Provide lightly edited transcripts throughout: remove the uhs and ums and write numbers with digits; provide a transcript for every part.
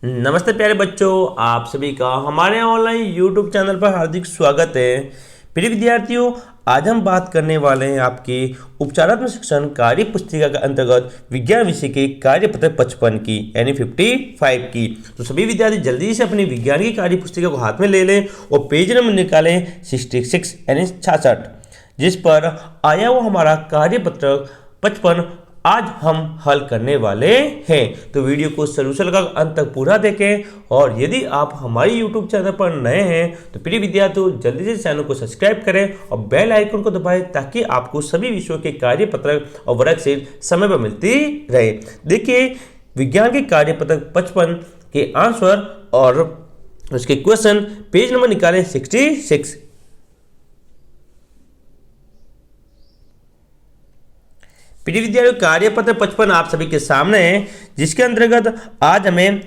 नमस्ते प्यारे बच्चों, आप सभी का हमारे ऑनलाइन यूट्यूब चैनल पर हार्दिक स्वागत है। प्रिय विद्यार्थियों, आज हम बात करने वाले हैं आपकी उपचारात्मक शिक्षण कार्य पुस्तिका के अंतर्गत विज्ञान विषय के कार्यपत्र 55 की यानी 55 की। तो सभी विद्यार्थी जल्दी से अपनी विज्ञान की कार्य पुस्तिका को हाथ में ले लें और पेज नंबर निकालें 66 यानी 66, जिस पर आया हुआ हमारा कार्यपत्र 55 आज हम हल करने वाले हैं। तो वीडियो को शुरू से लगाकर अंत तक पूरा देखें। और यदि आप हमारे यूट्यूब चैनल पर नए हैं तो प्रिय विद्यार्थियों जल्दी से चैनल को सब्सक्राइब करें और बेल आइकन को दबाएं ताकि आपको सभी विषयों के कार्यपत्र और वर्कशीट समय पर मिलती रहे। देखिए, विज्ञान के कार्यपत्र 55 के आंसर और उसके क्वेश्चन पेज नंबर निकालें 66। प्रिय विद्यार्थियों, कार्यपत्र 55 आप सभी के सामने है, जिसके अंतर्गत आज हमें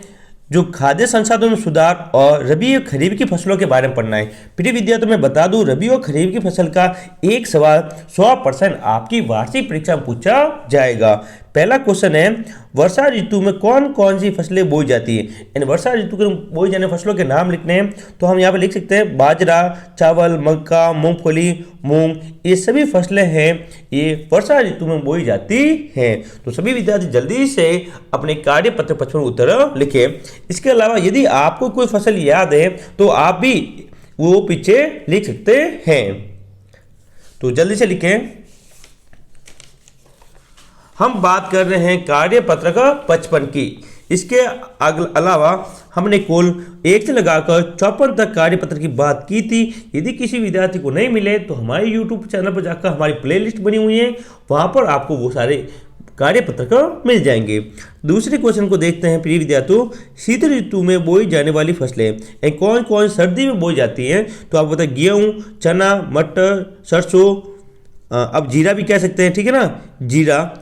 जो खाद्य संसाधनों में सुधार और रबी और खरीफ की फसलों के बारे में पढ़ना है। प्रिय विद्यार्थियों, मैं बता दूं, रबी और खरीफ की फसल का एक सवाल 100% आपकी वार्षिक परीक्षा में पूछा जाएगा। पहला क्वेश्चन है, वर्षा ऋतु में कौन कौन सी फसलें बोई जाती है। इन वर्षा ऋतु के बोई जाने फसलों के नाम लिखने हैं तो हम यहाँ पे लिख सकते हैं बाजरा, चावल, मक्का, मूंगफली, मूंग, ये सभी फसलें हैं, ये वर्षा ऋतु में बोई जाती हैं। तो सभी विद्यार्थी जल्दी से अपने कार्यपत्र 55 उत्तर लिखें। इसके अलावा यदि आपको कोई फसल याद है तो आप भी वो पीछे लिख सकते हैं। तो जल्दी से लिखें। हम बात कर रहे हैं कार्यपत्र का 55 की। इसके अलावा हमने कुल 1 से लगाकर 54 तक कार्यपत्र की बात की थी। यदि किसी विद्यार्थी को नहीं मिले तो हमारे YouTube चैनल पर जाकर हमारी प्लेलिस्ट बनी हुई है, वहां पर आपको वो सारे कार्यपत्र का मिल जाएंगे। दूसरे क्वेश्चन को देखते हैं। प्रिय विद्यार्थियों, शीत ऋतु में बोई जाने वाली फसलें कौन कौन सर्दी में बोई जाती हैं। तो आप बताएं, गेहूं, चना, मटर, सरसों, अब जीरा भी कह सकते हैं, ठीक है ना, जीरा,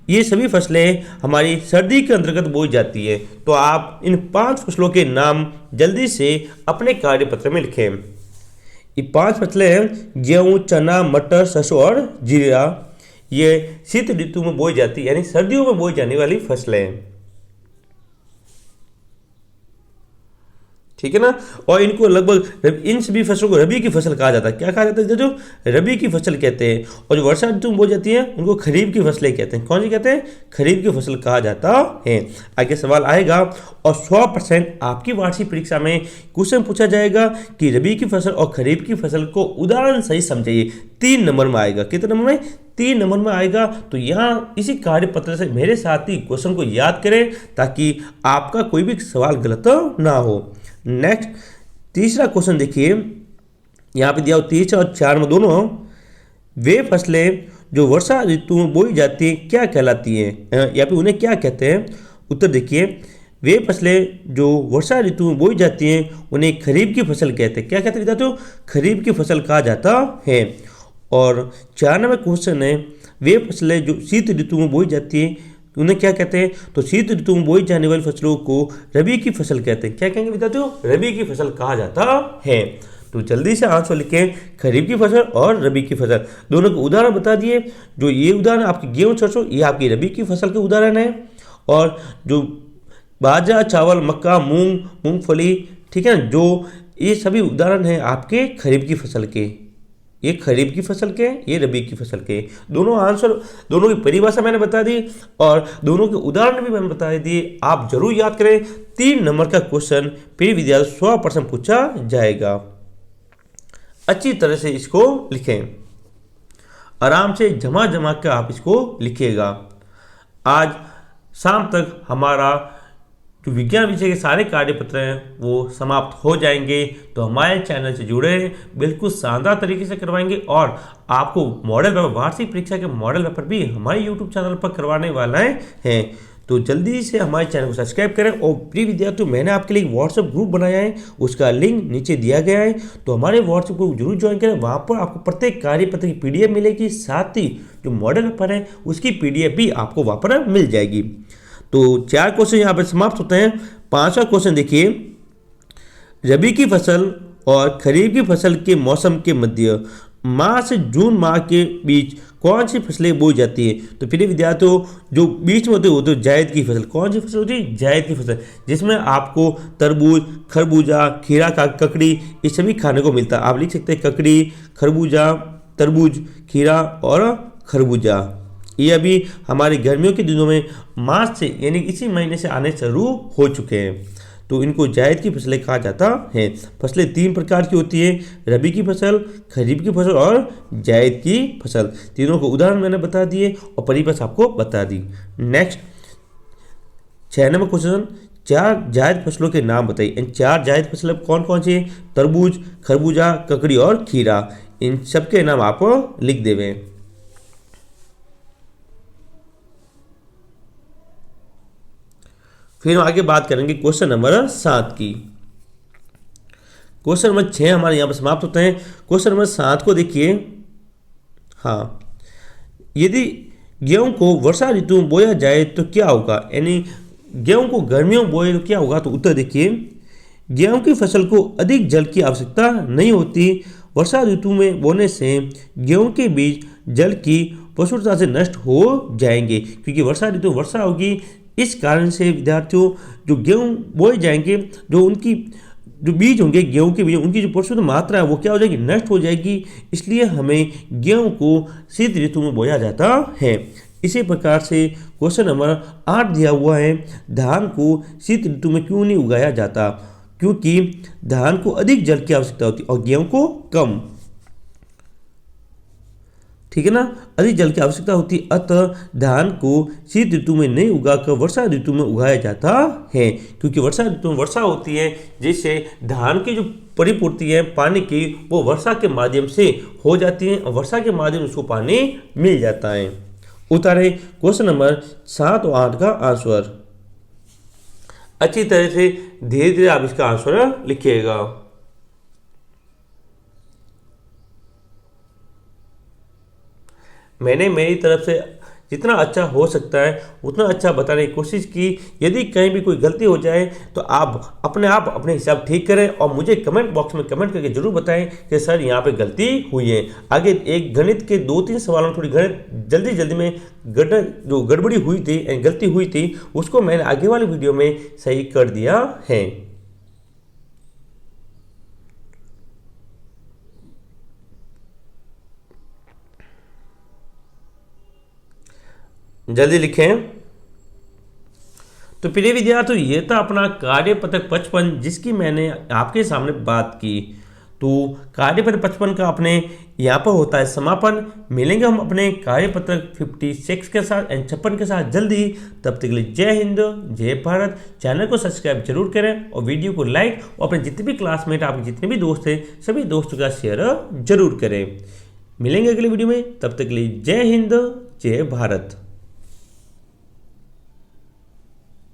ये सभी फसलें हमारी सर्दी के अंतर्गत बोई जाती है। तो आप इन 5 फसलों के नाम जल्दी से अपने कार्यपत्र में लिखें। ये 5 फसलें हैं गेहूं, चना, मटर, सरसों और जीरा। ये शीत ऋतु में बोई जाती यानी सर्दियों में बोई जाने वाली फसलें हैं, ठीक है ना। और इनको लगभग इन सभी फसलों को रबी की फसल कहा जाता है। क्या कहा जाता है? जो रबी की फसल कहते हैं। और जो वर्षा ऋतु में बोई जाती है उनको खरीफ की फसलें कहते हैं। कौन सी कहते हैं? खरीफ की फसल कहा जाता है। आगे सवाल आएगा और 100% आपकी वार्षिक परीक्षा में क्वेश्चन पूछा जाएगा कि रबी की फसल और खरीफ की फसल को उदाहरण सही समझाइए। 3 नंबर में आएगा। कितने नंबर में? 3 नंबर में आएगा। तो यहाँ इसी कार्यपत्र से मेरे साथ ही क्वेश्चन को याद करें ताकि आपका कोई भी सवाल गलत ना हो। नेक्स्ट तीसरा क्वेश्चन देखिए, यहाँ पे दिया हो 3 और 4 में दोनों, वे फसलें जो वर्षा ऋतु में बोई जाती हैं क्या कहलाती हैं या फिर उन्हें क्या कहते हैं। उत्तर देखिए, वे फसलें जो वर्षा ऋतु में बोई जाती हैं उन्हें खरीफ की फसल कहते हैं। क्या कहते हैं विद्यार्थियों? खरीफ की फसल कहा जाता है। और 4 नंबर क्वेश्चन है, वे फसलें जो शीत ऋतु में बोई जाती हैं उन्हें क्या कहते हैं। तो शीत ऋतु में बोई जाने वाली फसलों को रबी की फसल कहते हैं। क्या कहेंगे विद्यार्थियों? रबी की फसल कहा जाता है। तो जल्दी से आंसर लिखें, खरीफ की फसल और रबी की फसल। दोनों के उदाहरण बता दिए। जो ये उदाहरण आपकी गेहूं, सरसों, ये आपकी रबी की फसल के उदाहरण है। और जो बाजरा, चावल, मक्का, मूंग, मूंगफली, ठीक है ना, जो ये सभी उदाहरण हैं आपके खरीफ की फसल के। ये खरीफ की फसल के, ये रबी की फसल के। दोनों आंसर, दोनों की परिभाषा मैंने बता दी और दोनों के उदाहरण भी मैंने बता दिए। आप जरूर याद करें। 3 नंबर का क्वेश्चन प्रिय विद्यार्थी 100% पूछा जाएगा। अच्छी तरह से इसको लिखें, आराम से जमा जमा कर आप इसको लिखिएगा। आज शाम तक हमारा जो विज्ञान विषय के सारे कार्यपत्र हैं वो समाप्त हो जाएंगे। तो हमारे चैनल से जुड़े बिल्कुल शानदार तरीके से करवाएंगे और आपको मॉडल पेपर, वार्षिक परीक्षा के मॉडल पेपर भी हमारे यूट्यूब चैनल पर करवाने वाला हैं। तो जल्दी से हमारे चैनल को सब्सक्राइब करें। और प्रिय विद्यार्थियों, मैंने आपके लिए व्हाट्सएप ग्रुप बनाया है, उसका लिंक नीचे दिया गया है। तो हमारे व्हाट्सएप ग्रुप जरूर ज्वाइन करें। वहाँ पर आपको प्रत्येक कार्यपत्र की PDF मिलेगी, साथ ही जो मॉडल पेपर है उसकी PDF भी आपको वहाँ पर मिल जाएगी। तो 4 क्वेश्चन यहाँ पर समाप्त होते हैं। 5वां क्वेश्चन देखिए, रबी की फसल और खरीफ की फसल के मौसम के मध्य मार्च से जून माह के बीच कौन सी फसलें बोई जाती है? तो प्रिय विद्यार्थियों, जो बीच में होती है वो तो जायद की फसल। कौन सी फसल होती है? जायद की फसल, जिसमें आपको तरबूज, खरबूजा, खीरा, ककड़ी ये सभी खाने को मिलता है। आप लिख सकते हैं ककड़ी, खरबूजा, तरबूज, खीरा और खरबूजा। ये अभी हमारे गर्मियों के दिनों में मार्च से यानी इसी महीने से आने शुरू हो चुके हैं। तो इनको जायद की फसलें कहा जाता है। फसलें 3 प्रकार की होती है, रबी की फसल, खरीफ की फसल और जायद की फसल। तीनों को उदाहरण मैंने बता दिए और परिभाषा आपको बता दी। नेक्स्ट 6 नंबर क्वेश्चन, 4 जायद फसलों के नाम बताइए। इन 4 जायद फसलें कौन कौन सी है? तरबूज, खरबूजा, ककड़ी और खीरा। इन सबके नाम आप लिख देवे। फिर हम आगे बात करेंगे क्वेश्चन नंबर 7 की। क्वेश्चन नंबर 6 हमारे यहाँ पर समाप्त होते हैं। क्वेश्चन नंबर 7 को देखिए। हाँ, यदि गेहूं को वर्षा ऋतु में बोया जाए तो क्या होगा? यानी गेहूं को गर्मियों में बोए तो क्या होगा? तो उत्तर देखिए, गेहूं की फसल को अधिक जल की आवश्यकता नहीं होती। वर्षा ऋतु में बोने से गेहूं के बीज जल की प्रचुरता से नष्ट हो जाएंगे, क्योंकि वर्षा ऋतु वर्षा होगी। इस कारण से विद्यार्थियों, जो गेहूं बोए जाएंगे, जो उनकी जो बीज होंगे गेहूं के बीज, उनकी जो प्रचुर मात्रा है वो क्या हो जाएगी? नष्ट हो जाएगी। इसलिए हमें गेहूं को शीत ऋतु में बोया जाता है। इसी प्रकार से क्वेश्चन नंबर 8 दिया हुआ है, धान को शीत ऋतु में क्यों नहीं उगाया जाता? क्योंकि धान को अधिक जल की आवश्यकता होती है और गेहूं को कम। ठीक है ना, अधिक जल की आवश्यकता होती है, अतः धान को शीत ऋतु में नहीं उगाकर वर्षा ऋतु में उगाया जाता है। क्योंकि वर्षा ऋतु में वर्षा होती है, जिससे धान की जो परिपूर्ति है पानी की वो वर्षा के माध्यम से हो जाती है और वर्षा के माध्यम से उसको पानी मिल जाता है। उतारे क्वेश्चन नंबर 7 और 8 का आंसर। अच्छी तरह से धीरे धीरे आप इसका आंसर लिखिएगा। मैंने मेरी तरफ से जितना अच्छा हो सकता है उतना अच्छा बताने की कोशिश की। यदि कहीं भी कोई गलती हो जाए तो आप अपने हिसाब ठीक करें और मुझे कमेंट बॉक्स में कमेंट करके जरूर बताएं कि सर यहाँ पे गलती हुई है। आगे एक गणित के 2-3 सवालों में थोड़ी जल्दी में जो गड़बड़ी हुई थी, गलती हुई थी, उसको मैंने आगे वाले वीडियो में सही कर दिया है। जल्दी लिखें। तो प्रिय विद्यार्थियों, ये था अपना कार्यपत्रक 55 जिसकी मैंने आपके सामने बात की। तो कार्यपत्रक 55 का अपने यहाँ पर होता है समापन। मिलेंगे हम अपने कार्यपत्रक 56 के साथ एंड 56 के साथ जल्दी। तब तक के लिए जय हिंद, जय भारत। चैनल को सब्सक्राइब जरूर करें और वीडियो को लाइक और अपने जितने भी क्लासमेट, आपके जितने भी दोस्त हैं, सभी दोस्तों का शेयर जरूर करें। मिलेंगे अगले वीडियो में, तब तक के लिए जय हिंद, जय भारत।